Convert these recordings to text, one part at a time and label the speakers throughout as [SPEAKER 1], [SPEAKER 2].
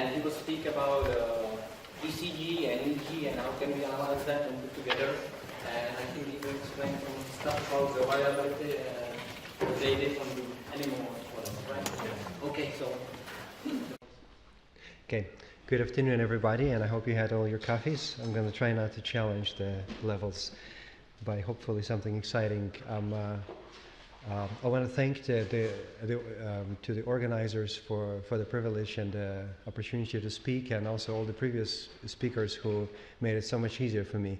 [SPEAKER 1] And he will speak about ECG and EEG and how can we analyze that and put together. And I think he will explain some stuff about the viability and data from the animal as well, right? Okay, so.
[SPEAKER 2] Okay, good afternoon everybody, and I hope you had all your coffees. I'm going to try not to challenge the levels by hopefully something exciting. I want to thank to the organizers for the privilege and the opportunity to speak, and also all the previous speakers who made it so much easier for me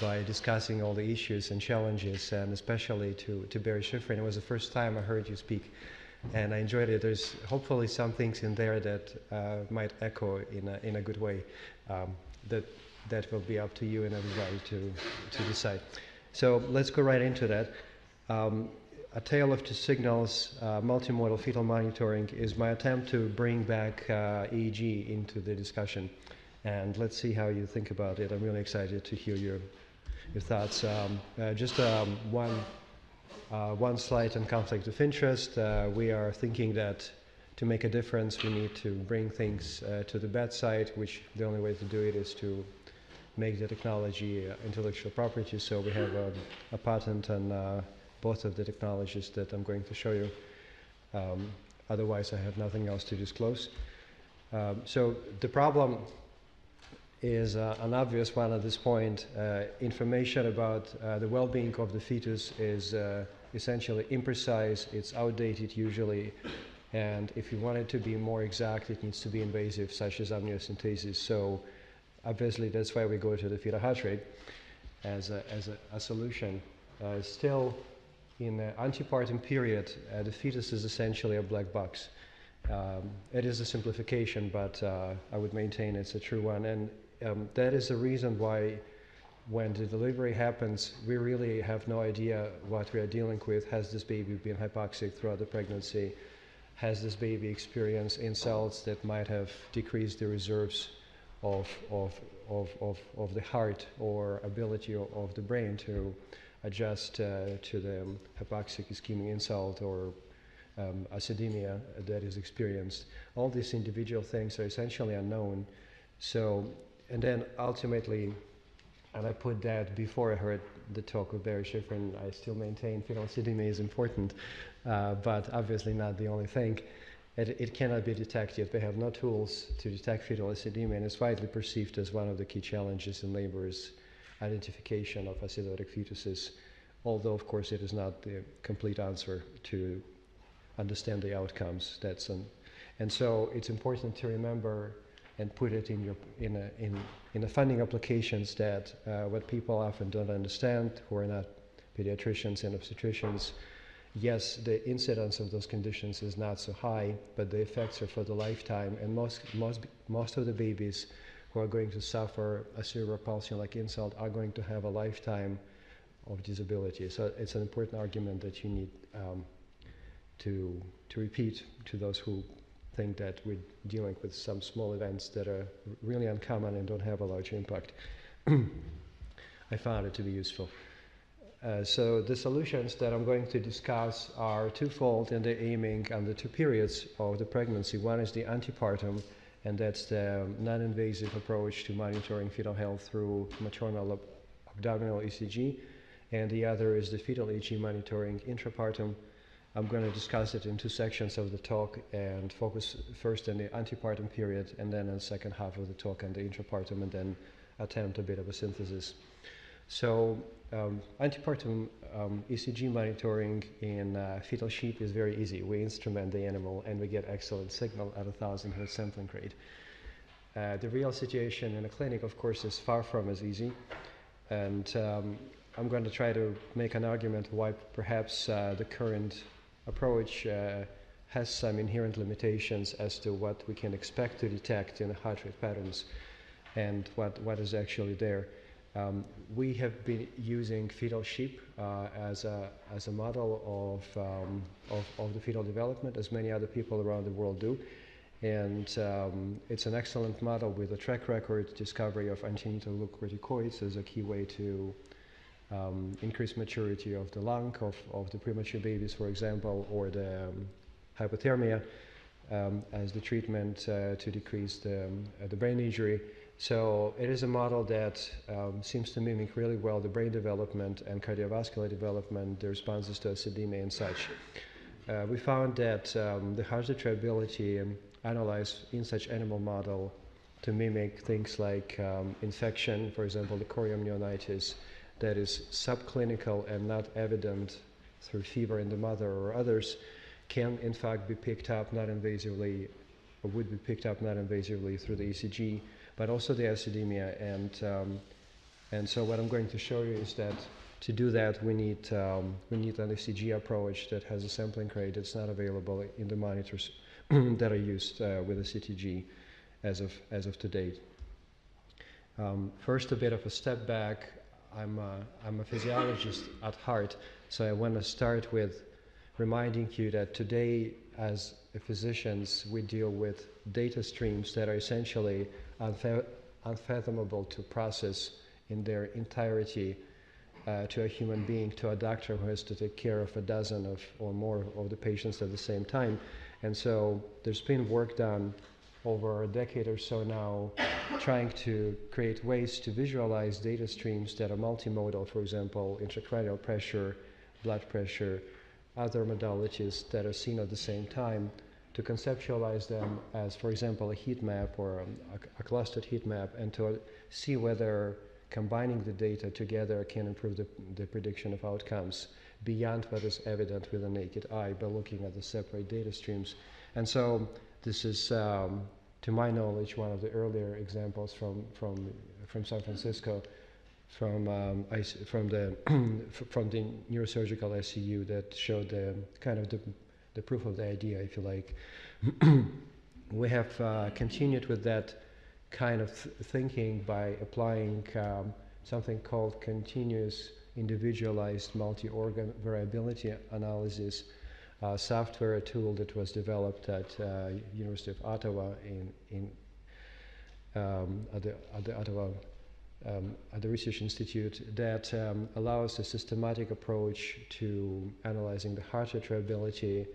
[SPEAKER 2] by discussing all the issues and challenges, and especially to Barry Schifrin. It was the first time I heard you speak, and I enjoyed it. There's hopefully some things in there that might echo in a good way. That will be up to you and everybody to decide. So let's go right into that. A Tale of Two Signals, multimodal fetal monitoring is my attempt to bring back EEG into the discussion. And let's see how you think about it. I'm really excited to hear your thoughts. Just one slide on conflict of interest. We are thinking that to make a difference, we need to bring things to the bedside, which the only way to do it is to make the technology intellectual property. So we have a patent on both of the technologies that I'm going to show you. Otherwise, I have nothing else to disclose. So the problem is an obvious one at this point. Information about the well-being of the fetus is essentially imprecise, it's outdated usually, and if you want it to be more exact, it needs to be invasive, such as amniocentesis. So obviously that's why we go to the fetal heart rate as a solution. Still, in the antepartum period, the fetus is essentially a black box. It is a simplification, but I would maintain it's a true one. And that is the reason why when the delivery happens, we really have no idea what we are dealing with. Has this baby been hypoxic throughout the pregnancy? Has this baby experienced insults that might have decreased the reserves of the heart or ability of the brain to adjust to the hypoxic ischemic insult or acidemia that is experienced? All these individual things are essentially unknown. So, and then ultimately, and I put that before I heard the talk of Barry Schifrin, I still maintain fetal acidemia is important, but obviously not the only thing. It cannot be detected. We have no tools to detect fetal acidemia, and it's widely perceived as one of the key challenges in labor is identification of acidotic fetuses, although of course it is not the complete answer to understand the outcomes. And so it's important to remember and put it in the funding applications that what people often don't understand, who are not pediatricians and obstetricians. Yes, the incidence of those conditions is not so high, but the effects are for the lifetime, and most of the babies who are going to suffer a cerebral palsy-like insult are going to have a lifetime of disability. So it's an important argument that you need to repeat to those who think that we're dealing with some small events that are really uncommon and don't have a large impact. I found it to be useful. So the solutions that I'm going to discuss are twofold, and they're aiming on the two periods of the pregnancy. One is the antepartum, and that's the non-invasive approach to monitoring fetal health through maternal abdominal ECG, and the other is the fetal EEG monitoring intrapartum. I'm going to discuss it in two sections of the talk and focus first on the antepartum period, and then in the second half of the talk on the intrapartum, and then attempt a bit of a synthesis. So antepartum ECG monitoring in fetal sheep is very easy. We instrument the animal and we get excellent signal at 1,000 Hz sampling rate. The real situation in a clinic, of course, is far from as easy, and I'm going to try to make an argument why perhaps the current approach has some inherent limitations as to what we can expect to detect in the heart rate patterns and what is actually there. We have been using fetal sheep as a model of the fetal development, as many other people around the world do. And it's an excellent model with a track record. Discovery of antenatal glucocorticoids is a key way to increase maturity of the lung of the premature babies, for example, or the hypothermia. as the treatment to decrease the brain injury. So it is a model that seems to mimic really well the brain development and cardiovascular development, the responses to acidemia and such. We found that the heart rate variability analyzed in such animal model to mimic things like infection, for example, the chorioamnionitis, that is subclinical and not evident through fever in the mother or others, can in fact be picked up not invasively, or would be picked up not invasively through the ECG, but also the acidemia. And so what I'm going to show you is that to do that we need an ECG approach that has a sampling rate that's not available in the monitors that are used with the CTG as of to date. First, a bit of a step back. I'm a physiologist at heart, so I want to start with reminding you that today, as physicians, we deal with data streams that are essentially unfathomable to process in their entirety to a human being, to a doctor who has to take care of a dozen or more of the patients at the same time. And so there's been work done over a decade or so now trying to create ways to visualize data streams that are multimodal, for example, intracranial pressure, blood pressure, other modalities that are seen at the same time, to conceptualize them as, for example, a heat map or a clustered heat map, and to see whether combining the data together can improve the prediction of outcomes beyond what is evident with the naked eye by looking at the separate data streams. And so this is, to my knowledge, one of the earlier examples from San Francisco, from the neurosurgical ICU that showed the kind of the proof of the idea, if you like. We have continued with that kind of thinking by applying something called continuous individualized multi-organ variability analysis software tool that was developed at University of Ottawa at the Research Institute that allows a systematic approach to analyzing the heart rate variability,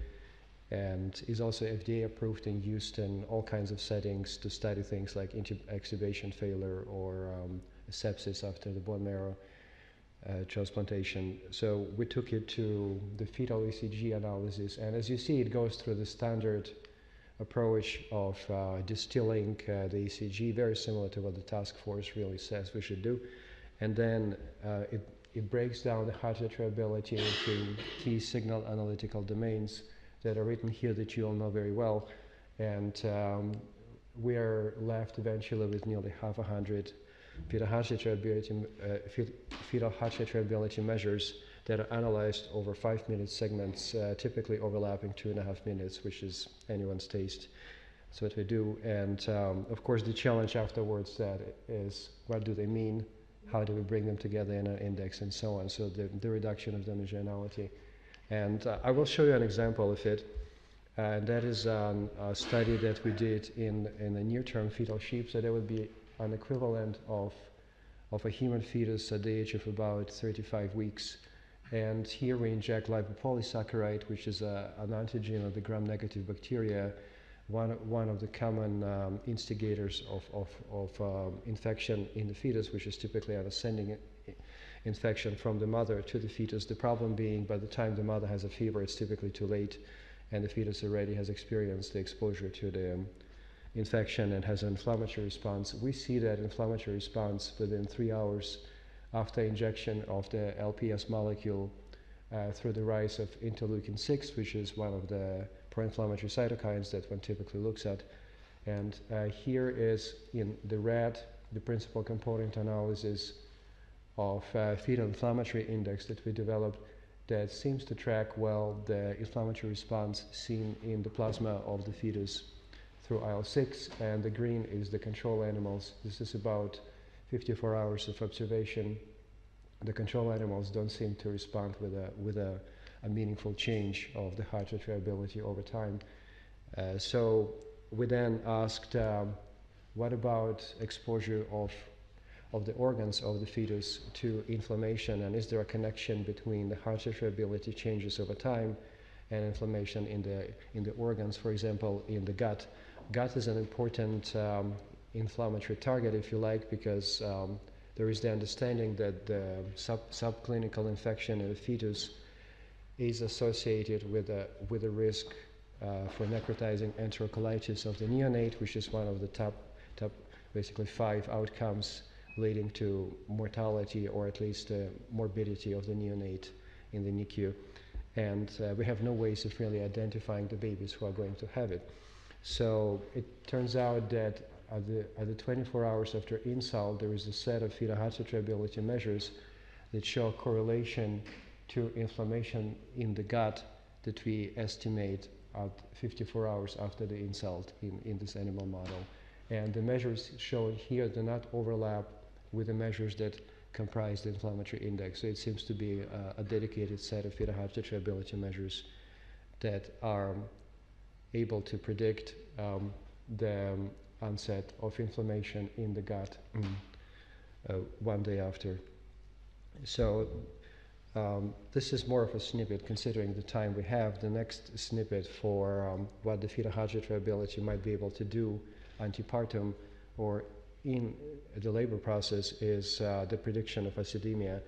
[SPEAKER 2] and is also FDA approved and used in all kinds of settings to study things like extubation failure or sepsis after the bone marrow transplantation. So we took it to the fetal ECG analysis, and as you see, it goes through the standard approach of distilling the ECG, very similar to what the task force really says we should do. And then it breaks down the heart rate variability into key signal analytical domains that are written here that you all know very well. And we are left eventually with nearly 100 fetal heart rate variability measures that are analyzed over 5-minute segments, typically overlapping 2.5 minutes, which is anyone's taste. That's what we do. And of course, the challenge afterwards that is, what do they mean? How do we bring them together in an index and so on? So the reduction of homogeneity. And I will show you an example of it. That is a study that we did in the near-term fetal sheep. So that would be an equivalent of a human fetus at the age of about 35 weeks. And here we inject lipopolysaccharide, which is an antigen of the gram-negative bacteria, one of the common instigators of infection in the fetus, which is typically an ascending infection from the mother to the fetus. The problem being, by the time the mother has a fever, it's typically too late, and the fetus already has experienced the exposure to the infection and has an inflammatory response. We see that inflammatory response within 3 hours after injection of the LPS molecule through the rise of interleukin-6, which is one of the pro-inflammatory cytokines that one typically looks at. And here is in the red, the principal component analysis of fetal inflammatory index that we developed that seems to track well the inflammatory response seen in the plasma of the fetus through IL-6, and the green is the control animals. This is about 54 hours of observation. The control animals don't seem to respond with a meaningful change of the heart rate variability over time. So we then asked, what about exposure of the organs of the fetus to inflammation, and is there a connection between the heart rate variability changes over time and inflammation in the organs, for example, in the gut. Gut is an important inflammatory target, if you like, because there is the understanding that the subclinical infection in the fetus is associated with a risk for necrotizing enterocolitis of the neonate, which is one of the top basically 5 outcomes leading to mortality or at least morbidity of the neonate in the NICU. And we have no ways of really identifying the babies who are going to have it. So it turns out that at the 24 hours after insult, there is a set of fetal heart rate variability measures that show correlation to inflammation in the gut that we estimate at 54 hours after the insult in this animal model. And the measures shown here do not overlap with the measures that comprise the inflammatory index. So it seems to be a dedicated set of fetal heart rate variability measures that are able to predict the onset of inflammation in the gut one day after. So this is more of a snippet considering the time we have. The next snippet for what the fetal heart rate variability might be able to do antepartum or in the labor process is the prediction of acidemia.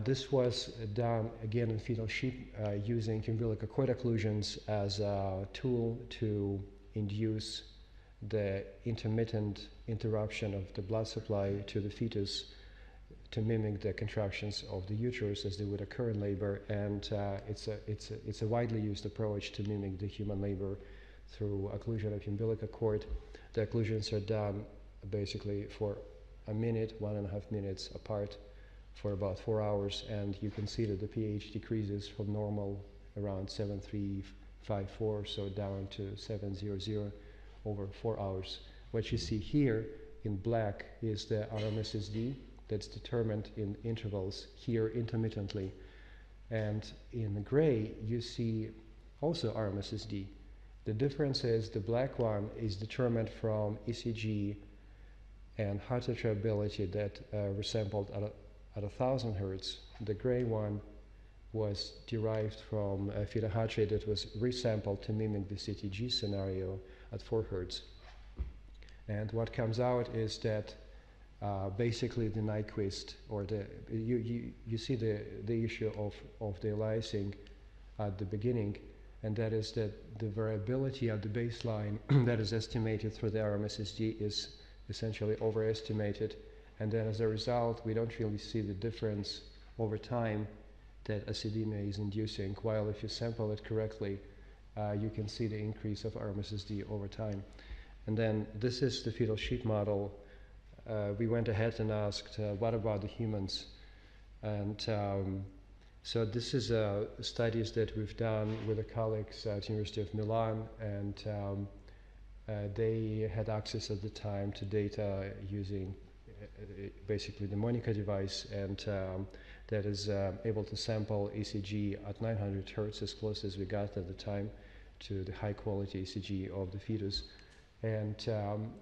[SPEAKER 2] This was done again in fetal sheep using umbilical cord occlusions as a tool to induce the intermittent interruption of the blood supply to the fetus to mimic the contractions of the uterus as they would occur in labor, and it's a widely used approach to mimic the human labor through occlusion of umbilical cord. The occlusions are done basically for a minute, 1.5 minutes apart for about 4 hours, and you can see that the pH decreases from normal around 7.354, so down to 7.00 over 4 hours. What you see here in black is the RMSSD that's determined in intervals here intermittently, and in gray you see also RMSSD. The difference is the black one is determined from ECG and heart rate variability that were sampled at 1,000 hertz. The gray one was derived from a fetal heart rate that was resampled to mimic the CTG scenario at 4 hertz. And what comes out is that basically the Nyquist, or you see the issue of the aliasing at the beginning, and that is that the variability at the baseline that is estimated through the RMSSD is essentially overestimated, and then as a result we don't really see the difference over time that acidemia is inducing, while if you sample it correctly you can see the increase of RMSSD over time. And then this is the fetal sheep model. We went ahead and asked what about the humans, and so this is studies that we've done with the colleagues at the University of Milan, and they had access at the time to data using basically the Monica device, and that is able to sample ECG at 900 hertz, as close as we got at the time to the high quality ECG of the fetus. And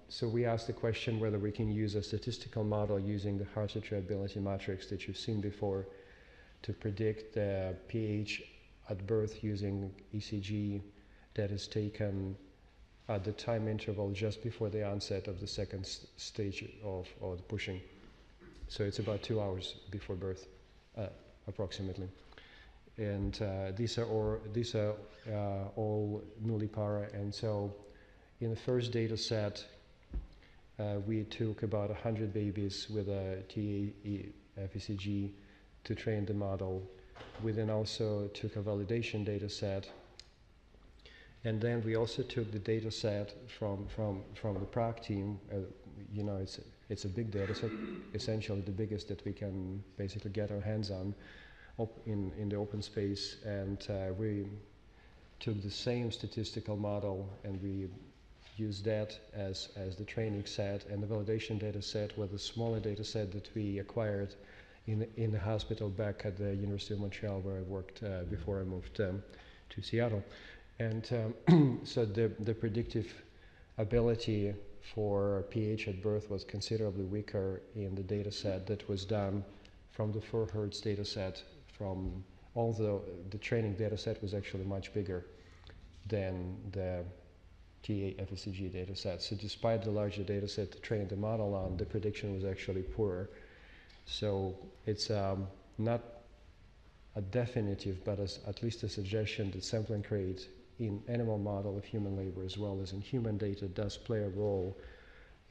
[SPEAKER 2] so we asked the question whether we can use a statistical model using the heart rate variability matrix that you've seen before to predict the pH at birth using ECG that is taken at the time interval just before the onset of the second stage of the pushing. So it's about 2 hours before birth, approximately. And these are all nullipara. And so in the first data set, we took about 100 babies with a TAE-FECG to train the model. We then also took a validation data set, and then we also took the data set from the Prague team. You know, it's a big data set, essentially the biggest that we can basically get our hands on in the open space, and we took the same statistical model and we used that as the training set, and the validation data set was a smaller data set that we acquired in the hospital back at the University of Montreal, where I worked before I moved to Seattle. And so the predictive ability for pH at birth was considerably weaker in the data set that was done from the 4 hertz data set from although the training data set was actually much bigger than the TA-FECG data set. So despite the larger data set to train the model on, the prediction was actually poorer. So it's not a definitive, but at least a suggestion that sampling rate in animal model of human labor as well as in human data does play a role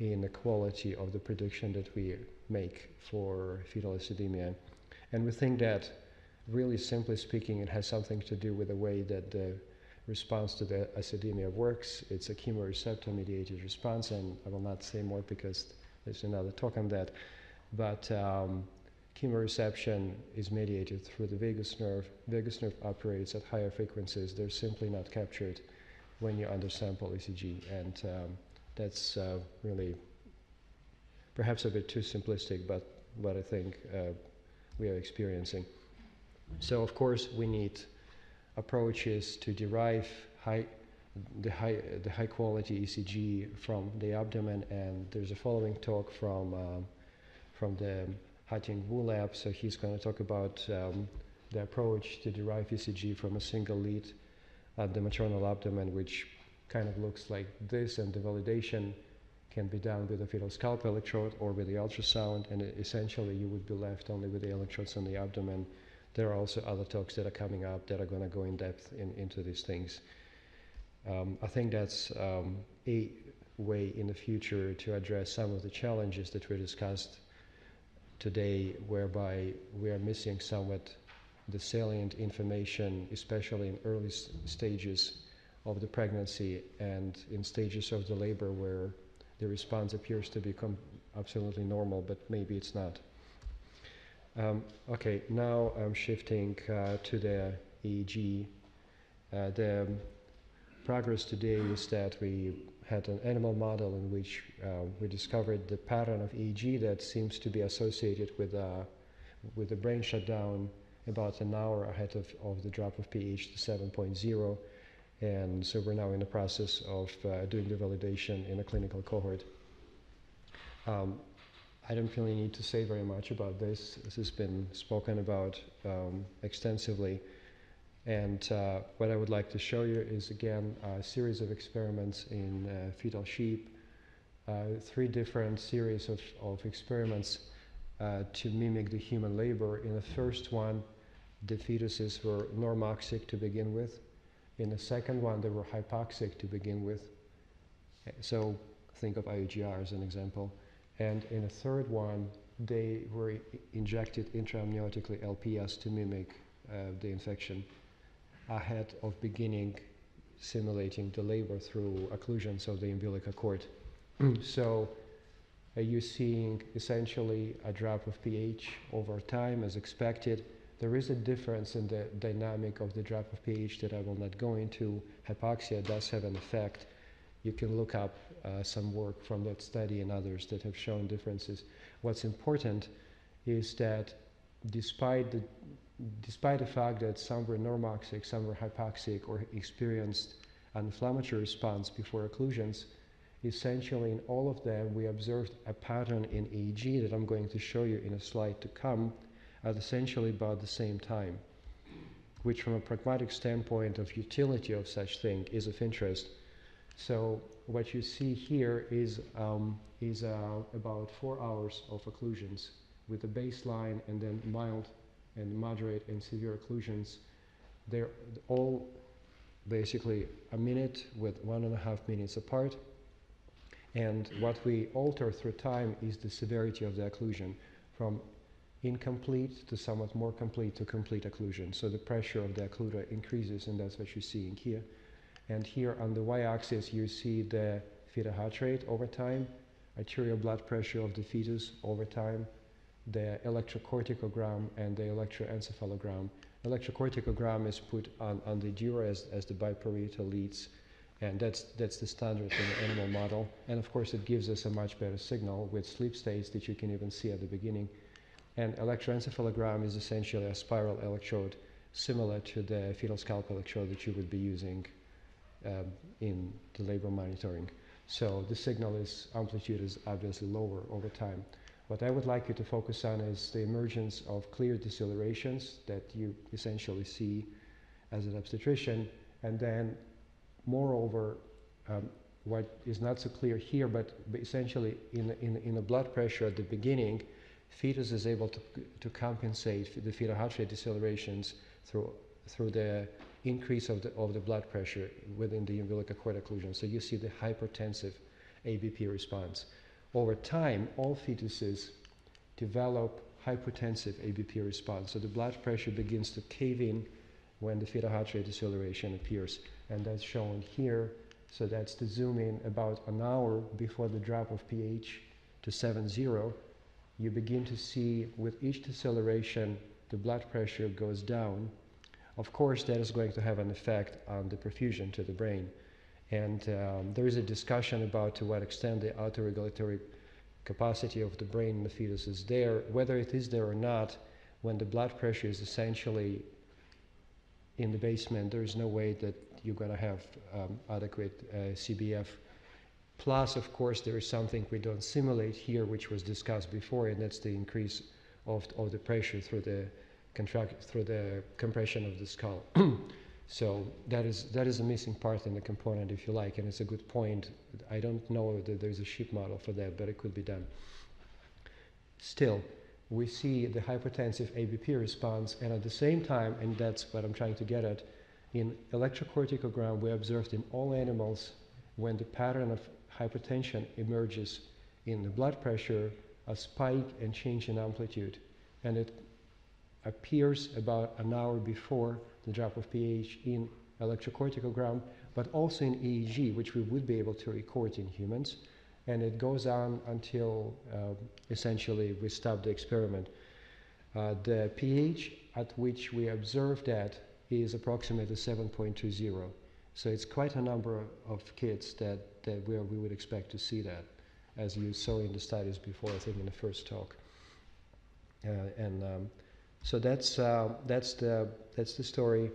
[SPEAKER 2] in the quality of the prediction that we make for fetal acidemia. And we think that, really simply speaking, it has something to do with the way that the response to the acidemia works. It's a chemoreceptor mediated response, and I will not say more because there's another talk on that. But chemoreception is mediated through the vagus nerve. Vagus nerve operates at higher frequencies. They're simply not captured when you undersample ECG, and that's really perhaps a bit too simplistic, but what I think we are experiencing. So of course we need approaches to derive the high quality ECG from the abdomen, and there's a following talk from the Hating Wu lab. So he's going to talk about the approach to derive ECG from a single lead at the maternal abdomen, which kind of looks like this, and the validation can be done with a fetal scalp electrode or with the ultrasound, and essentially you would be left only with the electrodes on the abdomen. There are also other talks that are coming up that are going to go in depth into these things. I think that's a way in the future to address some of the challenges that we discussed today, whereby we are missing somewhat the salient information, especially in early stages of the pregnancy and in stages of the labor where the response appears to become absolutely normal, but maybe it's not. Okay, now I'm shifting to the EEG. The progress today is that we had an animal model in which we discovered the pattern of EEG that seems to be associated with the brain shutdown about an hour ahead of the drop of pH to 7.0. And so we're now in the process of doing the validation in a clinical cohort. I don't really need to say very much about this. This has been spoken about extensively. And what I would like to show you is, again, a series of experiments in fetal sheep, 3 different series of experiments to mimic the human labor. In the first one, the fetuses were normoxic to begin with. In the second one, they were hypoxic to begin with. So think of IUGR as an example. And in the third one, they were injected intraamniotically LPS to mimic the infection ahead of beginning simulating the labor through occlusions of the umbilical cord. So you're seeing essentially a drop of pH over time as expected. There is a difference in the dynamic of the drop of pH that I will not go into. Hypoxia does have an effect. You can look up some work from that study and others that have shown differences. What's important is that despite the fact that some were normoxic, some were hypoxic, or experienced an inflammatory response before occlusions, essentially in all of them we observed a pattern in EEG that I'm going to show you in a slide to come at essentially about the same time, which from a pragmatic standpoint of utility of such thing is of interest. So what you see here is about 4 hours of occlusions with a baseline and then mild and moderate and severe occlusions. They're all basically a minute with 1.5 minutes apart. And what we alter through time is the severity of the occlusion from incomplete to somewhat more complete to complete occlusion. So the pressure of the occluder increases, and that's what you're seeing here. And here on the y-axis you see the fetal heart rate over time, arterial blood pressure of the fetus over time, the electrocorticogram and the electroencephalogram. Electrocorticogram is put on the dura as the biparietal leads, and that's the standard in the animal model. And of course it gives us a much better signal with sleep states that you can even see at the beginning. And electroencephalogram is essentially a spiral electrode similar to the fetal scalp electrode that you would be using in the labor monitoring. So the signal amplitude is obviously lower over time. What I would like you to focus on is the emergence of clear decelerations that you essentially see as an obstetrician, and then moreover, what is not so clear here, but essentially in a blood pressure at the beginning, fetus is able to compensate the fetal heart rate decelerations through the increase of the blood pressure within the umbilical cord occlusion. So you see the hypertensive ABP response. Over time, all fetuses develop hypotensive ABP response. So the blood pressure begins to cave in when the fetal heart rate deceleration appears. And that's shown here. So that's to zoom in about an hour before the drop of pH to 7.0. You begin to see with each deceleration, the blood pressure goes down. Of course, that is going to have an effect on the perfusion to the brain. And there is a discussion about to what extent the autoregulatory capacity of the brain in the fetus is there. Whether it is there or not, when the blood pressure is essentially in the basement, there is no way that you're going to have adequate CBF. Plus, of course, there is something we don't simulate here, which was discussed before, and that's the increase of the pressure through the compression of the skull. So that is a missing part in the component, if you like, and it's a good point. I don't know that there's a sheet model for that, but it could be done. Still, we see the hypertensive ABP response, and at the same time, and that's what I'm trying to get at, in electrocorticogram we observed in all animals when the pattern of hypertension emerges in the blood pressure, a spike and change in amplitude, and it appears about an hour before the drop of pH in electrocorticogram, but also in EEG, which we would be able to record in humans, and it goes on until essentially we stop the experiment. The pH at which we observe that is approximately 7.20. So it's quite a number of kids that we would expect to see that, as you saw in the studies before, I think in the first talk. So that's the story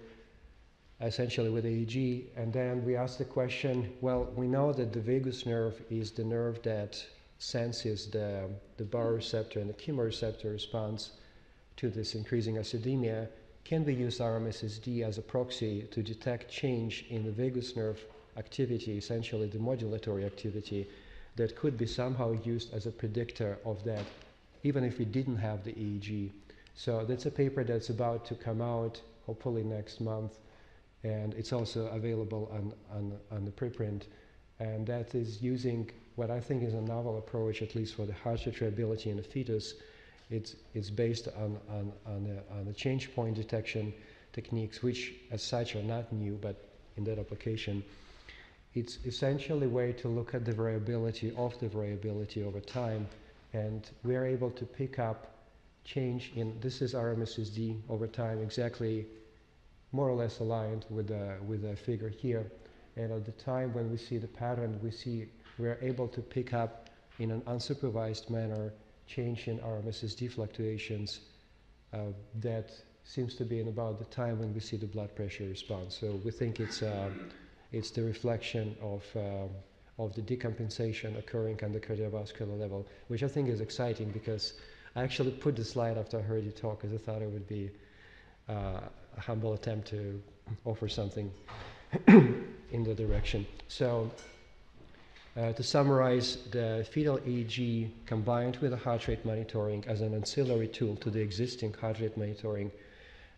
[SPEAKER 2] essentially with EEG. And then we asked the question, well, we know that the vagus nerve is the nerve that senses the baroreceptor and the chemoreceptor response to this increasing acidemia. Can we use RMSSD as a proxy to detect change in the vagus nerve activity, essentially the modulatory activity, that could be somehow used as a predictor of that, even if we didn't have the EEG? So that's a paper that's about to come out, hopefully next month, and it's also available on the preprint. And that is using what I think is a novel approach, at least for the heart rate variability in the fetus. It's based on the change point detection techniques, which as such are not new, but in that application, it's essentially a way to look at the variability over time, and we are able to pick up change in, this is RMSSD over time, exactly more or less aligned with the figure here. And at the time when we see the pattern, we are able to pick up in an unsupervised manner change in RMSSD fluctuations that seems to be in about the time when we see the blood pressure response. So we think it's the reflection of the decompensation occurring on the cardiovascular level, which I think is exciting, because I actually put the slide after I heard you talk, because I thought it would be a humble attempt to offer something in the direction. So to summarize, the fetal EEG combined with the heart rate monitoring as an ancillary tool to the existing heart rate monitoring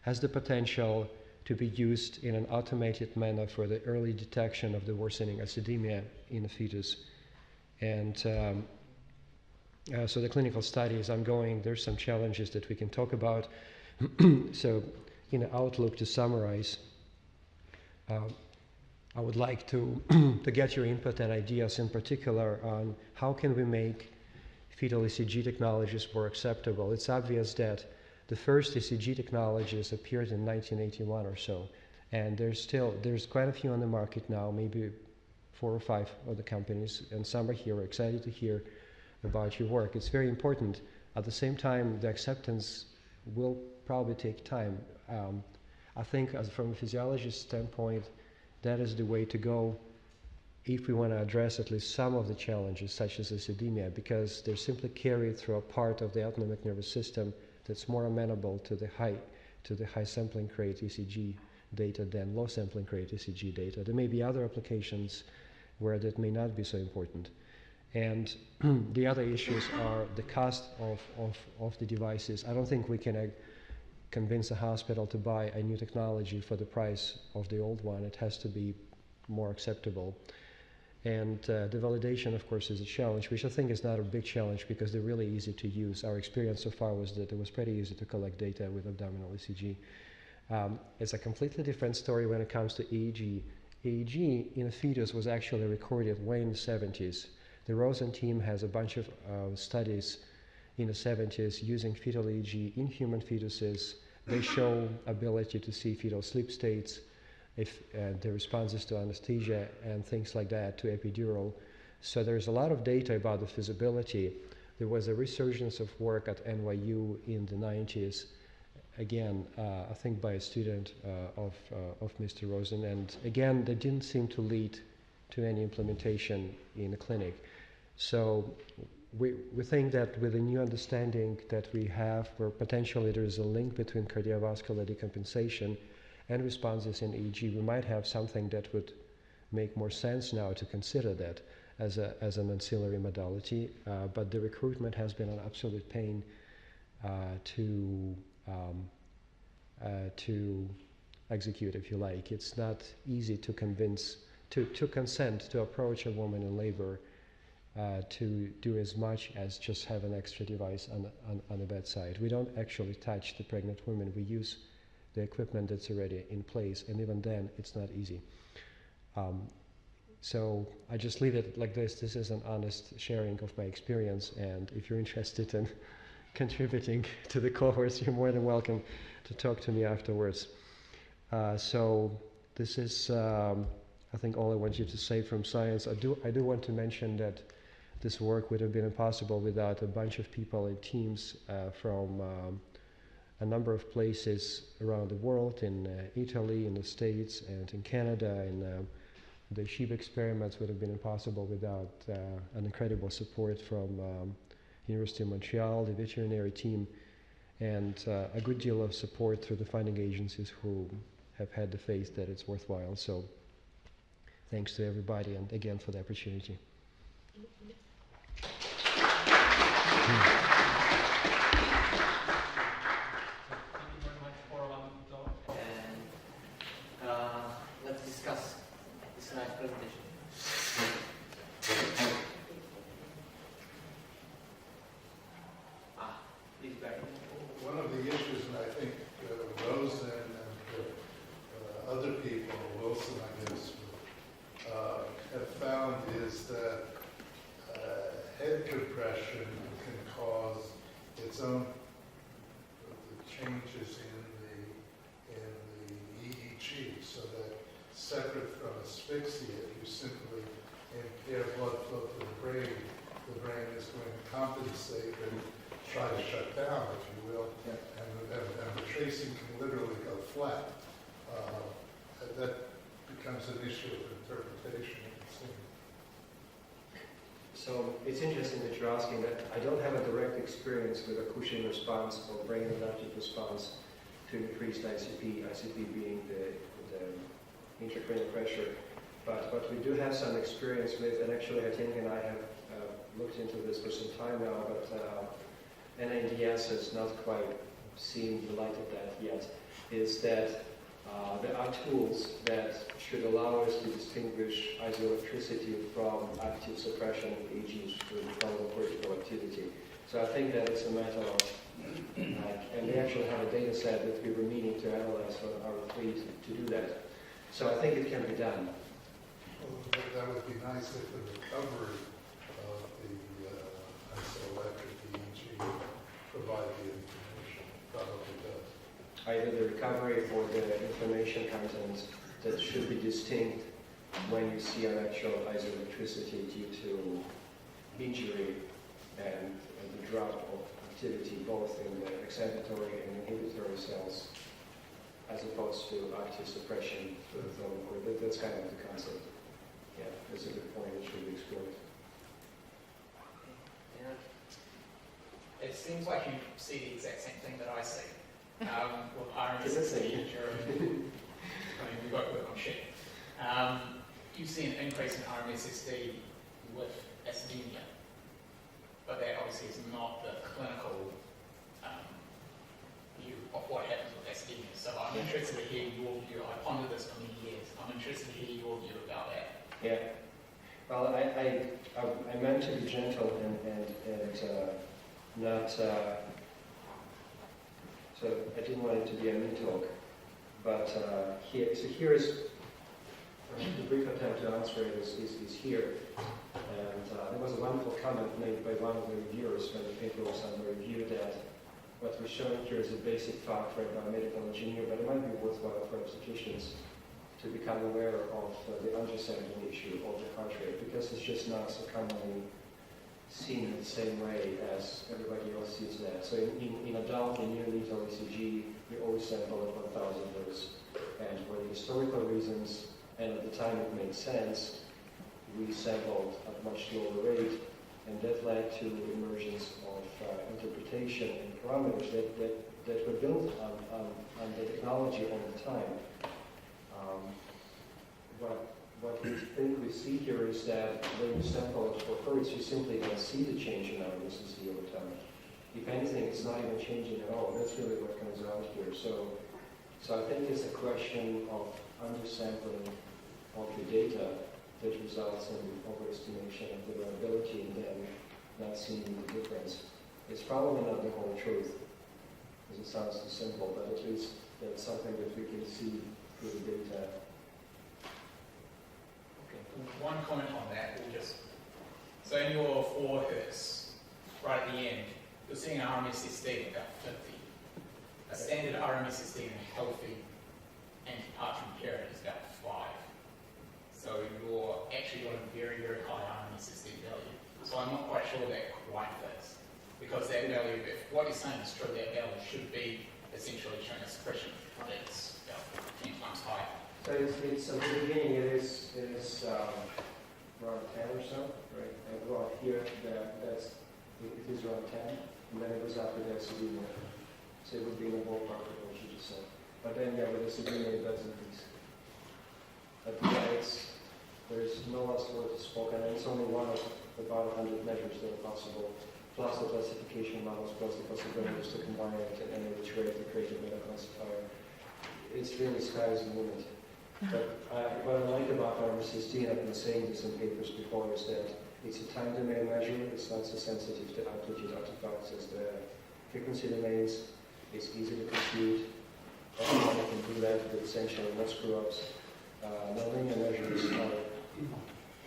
[SPEAKER 2] has the potential to be used in an automated manner for the early detection of the worsening acidemia in the fetus. And so the clinical study is ongoing. There's some challenges that we can talk about. So in the outlook, to summarize, I would like to get your input and ideas, in particular on how can we make fetal ECG technologies more acceptable. It's obvious that the first ECG technologies appeared in 1981 or so, and there's quite a few on the market now, maybe 4 or 5 of the companies, and some are here. We're excited to hear about your work. It's very important. At the same time, the acceptance will probably take time. I think from a physiologist standpoint, that is the way to go. if we want to address at least some of the challenges, such as acidemia, because they're simply carried through a part of the autonomic nervous system that's more amenable to the high sampling rate ECG data than low sampling rate ECG data. There may be other applications where that may not be so important. And the other issues are the cost of the devices. I don't think we can convince a hospital to buy a new technology for the price of the old one. It has to be more acceptable. And the validation, of course, is a challenge, which I think is not a big challenge because they're really easy to use. Our experience so far was that it was pretty easy to collect data with abdominal ECG. It's a completely different story when it comes to EEG. EEG in a fetus was actually recorded way in the 70s. The Rosen team has a bunch of studies in the 70s using fetal EEG in human fetuses. They show ability to see fetal sleep states, if the responses to anesthesia and things like that, to epidural. So there's a lot of data about the feasibility. There was a resurgence of work at NYU in the 90s, again, I think by a student of Mr. Rosen, and again, they didn't seem to lead to any implementation in the clinic. So we think that with the new understanding that we have, where potentially there is a link between cardiovascular decompensation and responses in EEG, we might have something that would make more sense now to consider that as an ancillary modality. But the recruitment has been an absolute pain to execute, if you like. It's not easy to convince, to consent to approach a woman in labor to do as much as just have an extra device on the bedside. We don't actually touch the pregnant women. We use the equipment that's already in place, and even then, it's not easy. So I just leave it like this. This is an honest sharing of my experience, and if you're interested in contributing to the cohorts, you're more than welcome to talk to me afterwards. So this is, I think, all I want you to say from science. I do want to mention that this work would have been impossible without a bunch of people and teams from a number of places around the world, in Italy, in the States, and in Canada. And the sheep experiments would have been impossible without an incredible support from University of Montreal, the veterinary team, and a good deal of support through the funding agencies who have had the faith that it's worthwhile. So thanks to everybody, and again for the opportunity.
[SPEAKER 1] Let's discuss this nice presentation. Please, Barry.
[SPEAKER 3] One of the issues, and I think Rosen and other people, Wilson, I guess, have found is that head compression can cause its own changes in the EEG, so that separate from asphyxia, you simply impair blood flow to the brain is going to compensate and try to shut down, if you will, and the tracing can literally go flat. That becomes an issue of interpretation.
[SPEAKER 2] So it's interesting that you're asking that. I don't have a direct experience with a Cushing response or brain adaptive response to increased ICP being the intracranial pressure. But we do have some experience with, and actually Hating and I have looked into this for some time now, but NADS has not quite seen the light of that yet, is that there are tools that should allow us to distinguish isoelectricity from active suppression of EEGs with frontal cortical activity. So I think that it's a matter of, and we actually have a data set that we were meaning to analyze for our fleet to do that. So I think it can be done.
[SPEAKER 3] Well, that would be nice if the recovery of the isoelectric EEG provide the information. Probably does.
[SPEAKER 2] Either the recovery or the information content that should be distinct when you see an actual isoelectricity due to injury and the drop of activity both in the excitatory and inhibitory cells, as opposed to active suppression. That's kind of the concept. Yeah, that's a good point. It should be explored.
[SPEAKER 1] Yeah.
[SPEAKER 4] It seems like you see the exact same thing that I see. With RMS
[SPEAKER 2] Is it?
[SPEAKER 4] I mean, we both work on shit. You see an increase in RMSSD with acidemia, but that obviously is not the clinical view of what happens with acidemia. So I'm interested to hear your view. I pondered this for many years. I'm interested to hear your view about that.
[SPEAKER 2] Yeah. Well, I meant to be gentle and not. So I didn't want it to be a me talk, but here is the brief attempt to answer it is here. And there was a wonderful comment made by one of the reviewers when the paper was under review that what we're showing here is a basic fact for a biomedical engineer, but it might be worthwhile for obstetricians to become aware of the undersampling issue of the heart rate, because it's just not so commonly seen in the same way as everybody else sees that. So in adult and neonatal ECG, we always sample at 1,000 Hz. And for the historical reasons, and at the time it made sense, we sampled at a much lower rate, and that led to the emergence of interpretation and parameters that were built on the technology all the time. What we think we see here is that when you sample it for Hertz, you simply don't see the change in RMSSD over time. If anything, it's not even changing at all. That's really what comes out here. So I think it's a question of undersampling of the data that results in overestimation of the variability and then not seeing the difference. It's probably not the whole truth, because it sounds too simple, but at least that's something that we can see through the data.
[SPEAKER 4] One comment on that, so in your 4 Hz, right at the end, you're seeing an RMSSD of about 50. A standard RMSSD in a healthy antepartum parent is about 5. So you're actually got a very, very high RMSSD value. So I'm not quite sure that quite fits, because that value, if what you're saying is true, that value should be essentially showing a suppression that's about 10 times higher.
[SPEAKER 2] So it's at the beginning it is around 10 or so, right? And well, here it is around 10, and then it goes up with acidemia. So it would be in the ballpark of what you just said. But then with acidemia it does increase. But yeah, there's no last word spoken, and it's only one of about 100 measures that are possible, plus the classification models, plus the possibilities to combine it and which rate to create a meta classifier. It's really sky's the limit. But what I like about RMSSD, and I've been saying this in papers before, is that it's a time domain measure. It's not so sensitive to amplitude artifacts as the frequency domains. It's easy to compute. Everyone can do that with essentially no screw-ups. Nonlinear measures are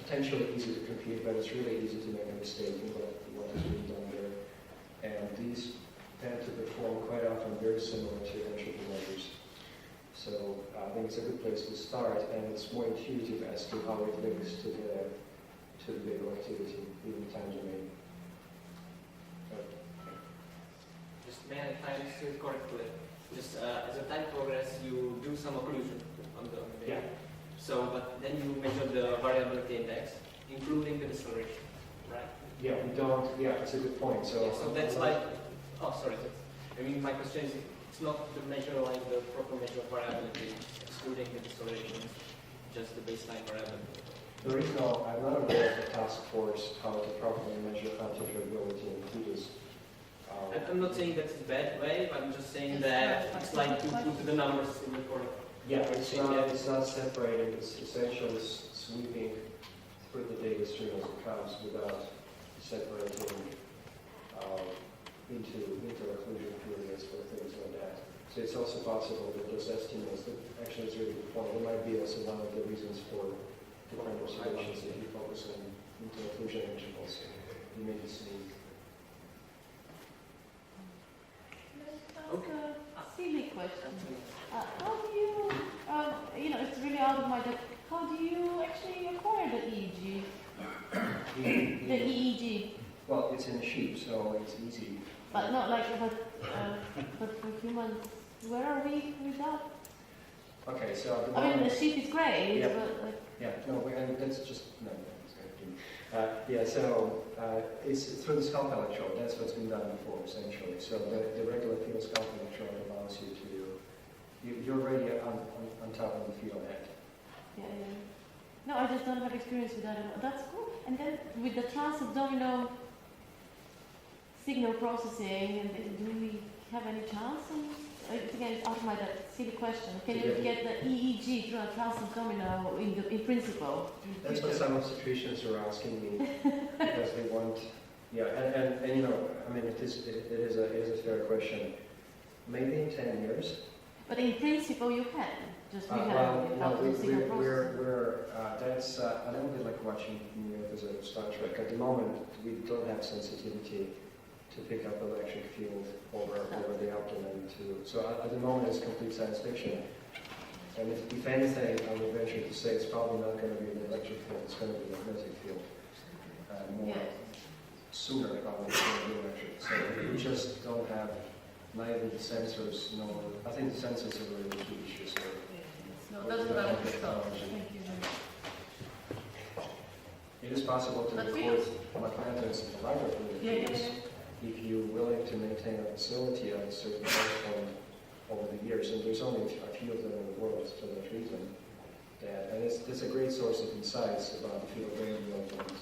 [SPEAKER 2] potentially easy to compute, but it's really easy to make a mistake in what is being done there. And these tend to perform quite often very similar to entropy measures. So I think it's a good place to start, and it's more intuitive as to how it links to the bigger activity in the time domain.
[SPEAKER 1] Just may I find this correctly? Just as the time progress, you do some occlusion on the data.
[SPEAKER 2] Yeah.
[SPEAKER 1] So, but then you measure the variability index, including the deceleration, right?
[SPEAKER 2] Yeah, we don't. Yeah, that's a good point. So,
[SPEAKER 1] yeah, so that's like. Oh, sorry. I mean, my question is, it's not the measure like the proper measure of variability, excluding the deceleration, just the baseline variability.
[SPEAKER 2] There is no. I'm not aware of the task force how to properly measure content variability in fetus.
[SPEAKER 1] I'm not saying that's the bad way, but I'm just saying that it's like to put the numbers in the correct.
[SPEAKER 2] Yeah, it's not separating. It's essentially sweeping through the data stream as it comes without separating into occlusion periods or things like that. So it's also possible that those estimates, that actually is a really good point. It might be also one of the reasons for different observations if you focus on inter-occlusion intervals. You may be seeing.
[SPEAKER 5] Let's ask a silly question. How do you, it's really out of my depth, how do you actually acquire the EEG? The EEG.
[SPEAKER 2] Well, it's in a sheep, so it's easy.
[SPEAKER 5] But not like, but for humans, where are we with that?
[SPEAKER 2] Okay, so
[SPEAKER 5] I mean, the sheep is great,
[SPEAKER 2] Yeah.
[SPEAKER 5] but like.
[SPEAKER 2] Yeah, no, and that's just, no, that's going to do. Yeah, so it's through the scalp electrode, that's what's been done before, essentially. So the regular fetal scalp electrode allows you to, you're already on top of the fetal head.
[SPEAKER 5] Yeah, yeah. No, I just don't have experience with that at all. That's cool. And then with the trans-abdominal signal processing, do we have any chance? Again, it's out of my that silly question. Can you get the EEG through a trans-abdominal in principle?
[SPEAKER 2] That's what some obstetricians are asking me because they want, yeah, and you know, I mean, it is a fair question. Maybe in 10 years.
[SPEAKER 5] But in principle, you can. Just we have
[SPEAKER 2] Well, no,
[SPEAKER 5] the signal processing.
[SPEAKER 2] that's a little bit like watching episode of Star Trek. At the moment, we don't have sensitivity to pick up electric field over the abdomen. So at the moment, it's complete science fiction. And if anything, I would venture to say it's probably not going to be an electric field. It's going to be a magnetic field. More sooner, probably, than the electric. So we just don't have neither the sensors nor. I think the sensors are really the key issue. So
[SPEAKER 5] no, that's what I thought. Thank you very much.
[SPEAKER 2] it is possible to record magnetoencephalography if you're willing to maintain a facility at a certain point over the years, and there's only a few of them in the world for that reason. And it's a great source of insights about the fetal brain development,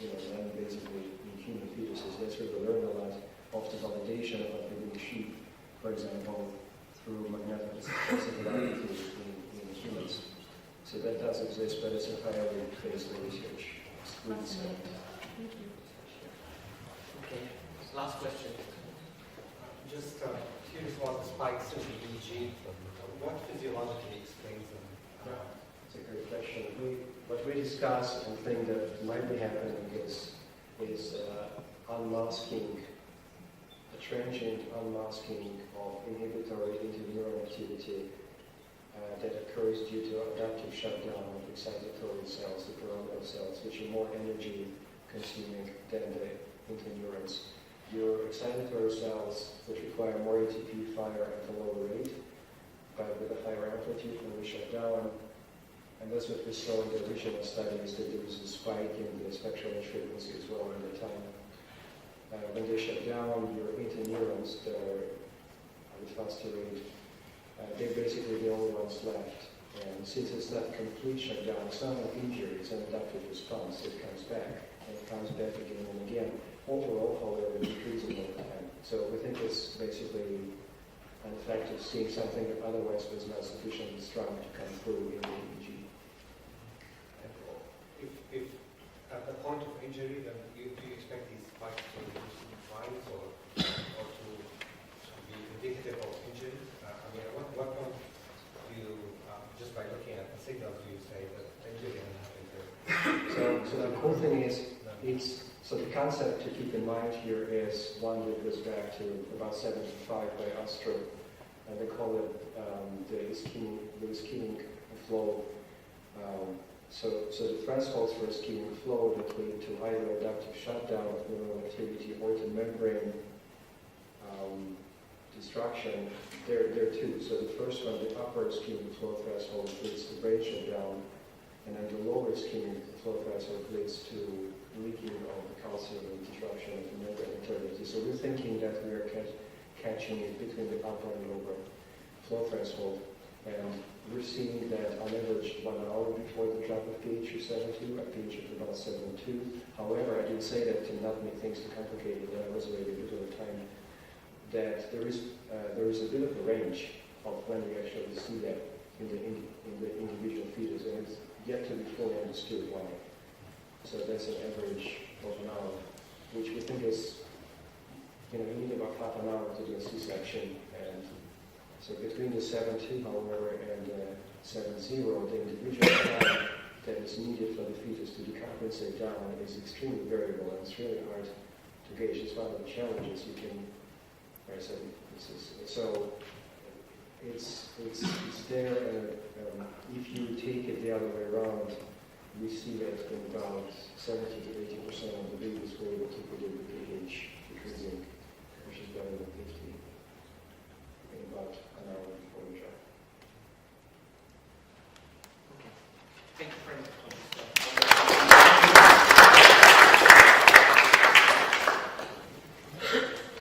[SPEAKER 2] you know, and basically in human fetuses. That's where we learn a lot of the validation of the living sheep, for example, through magnetoencephalography in humans. So that does exist, but it's entirely based on research.
[SPEAKER 1] Okay, last question.
[SPEAKER 6] Just curious about the spikes in the EEG. What physiologically explains them?
[SPEAKER 2] It's a great question. What we discuss and think that might be happening is unmasking, a transient unmasking of inhibitory interneural activity that occurs due to adaptive shutdown of excitatory cells, the pyramidal cells, which are more energy consuming than the interneurons. Your excitatory cells, which require more ATP, fire at a lower rate, but with a higher amplitude when we shut down. And that's what we saw in the original studies, that there was a spike in the spectral range frequency as well at the time. When they shut down, your interneurons that are at a faster rate, they're basically the only ones left. And since it's not complete shutdown, it's not an injury, it's an adaptive response. It comes back, and it comes back again and again. Overall, however, decreasing over time. So we think it's basically an effect of seeing something that otherwise was not sufficiently strong to come through in the EEG.
[SPEAKER 6] If at the point of injury, then do you expect these spikes to rise or to be indicative of injury? I mean, at what point do you, just by looking at the signals, do you say that injury has happened?
[SPEAKER 2] So the cool thing is, so the concept to keep in mind here is one that goes back to about 75 by Astro, and they call it the ischemic flow. So the thresholds for ischemic flow that lead to either adaptive shutdown of neural activity or to membrane destruction, there are two. So the first one, the upper ischemic flow threshold, leads to brain shutdown, and then the lower ischemic flow threshold leads to leaking of the calcium and disruption of the membrane integrity. So we're thinking that we are catching it between the upper and lower flow threshold. And we're seeing that on average 1 hour before the drop of pH is 7.2, a pH of about 7.2. However, I did say that to not make things too complicated, that I was already a bit of time, that there is a bit of a range of when we actually see that in the individual fetus, and it's yet to be fully understood why. So that's an average of an hour, which we think is, you need about half an hour to do a C-section. And so between the 7.2, however, and 7.0, the individual time that is needed for the fetus to decompensate down is extremely variable, and it's really hard to gauge. It's one of the challenges you can, right, so it's there, if you take it the other way around, we see that in about 70 to 80% of the babies were able to predict the pH decreasing, which is better than 50.